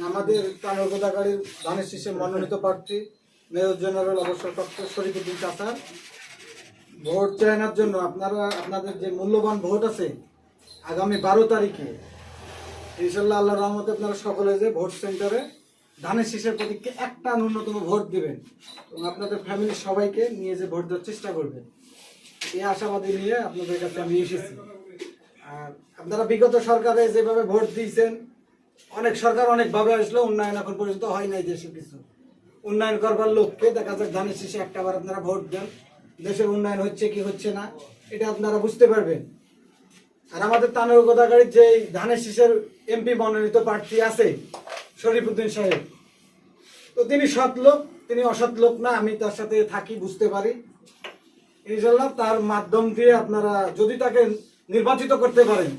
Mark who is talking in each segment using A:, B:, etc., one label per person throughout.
A: আমাদের কানুর গোদাগাড়ির ধানের শীষে মনোনীত প্রার্থী মেয়র জেনারেল অবসরপ্রাপ্ত শরীফুদ্দিন চাচা ভোট চায়নার জন্য আপনাদের যে মূল্যবান ভোট আছে আগামী 12 তারিখে ইনশাল্লাহ আল্লাহর রহমতে আপনারা সকলে যে ভোট সেন্টারে ধানের শীষের প্রতীককে একটা ন্যূনতম ভোট দিবেন এবং আপনাদের ফ্যামিলির সবাইকে নিয়ে যে ভোট দেওয়ার চেষ্টা করবেন, এই আশাবাদী নিয়ে আপনাদের কাছে আমি এসেছি। আর আপনারা বিগত সরকারে যেভাবে ভোট দিয়েছেন, অনেক সরকার অনেকভাবে আসলো, উন্নয়ন এখন পর্যন্ত হয় নাই দেশে। কিছু উন্নয়ন করবার লোককে দেখা যাক ধানের শীষে একটাবার আপনারা ভোট দেন, দেশের উন্নয়ন হচ্ছে কি হচ্ছে না এটা আপনারা বুঝতে পারবেন। আর আমাদের তানুর গোদাগাড়ির যে ধানের শীষের এমপি মনোনীত প্রার্থী আছে শরীফুদ্দিন সাহেব, তো তিনি সৎ লোক, তিনি অসৎ লোক না, আমি তার সাথে থাকি, বুঝতে পারি। ইনশাল্লাহ তার মাধ্যম দিয়ে আপনারা যদি তাকে নির্বাচিত করতে পারেন,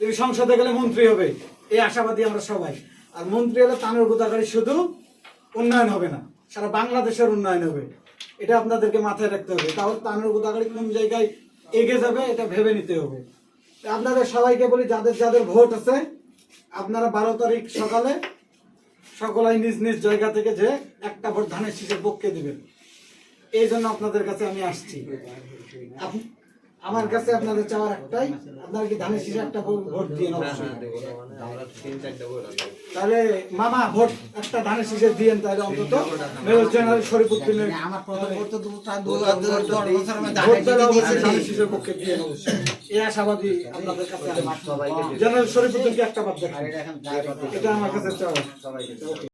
A: তিনি সংসদে গেলে মন্ত্রী হবে, এই আশাবাদী আমরা সবাই। আর মন্ত্রী হলে তানুর গোদাগাড়ি শুধু উন্নয়ন হবে না, সারা বাংলাদেশের উন্নয়ন হবে, এটা আপনাদেরকে মাথায় রাখতে হবে। তাহলে তানুর গোদাগাড়ি কোন জায়গায় এগিয়ে যাবে এটা ভেবে নিতে হবে। আপনাদের সবাইকে বলি, যাদের যাদের ভোট আছে আপনারা 12 তারিখ সকালে সকলাই নিজ নিজ জায়গা থেকে যে একটা ভোট ধানের শীষের পক্ষে দিবেন, এই জন্য আপনাদের কাছে আমি আসছি। আমার কাছে আপনাদের চাওয়ার একটাই, আপনারা কি ধানের শীষে একটা ভোট দিয়ে নেবেন? তাহলে মামা ভোট একটা ধানের শীষে দিয়েন, তাহলে অন্তত মেয়র জেনারেল শরীফুদ্দিনের ধানের শীষের পক্ষে দিয়ে অবশ্যই, এই আশাবাদী আপনাদের কাছে। জেনারেল শরীফুদ্দিনকে একটা বাদ দেখেন, এটা আমার কাছে চাওয়া।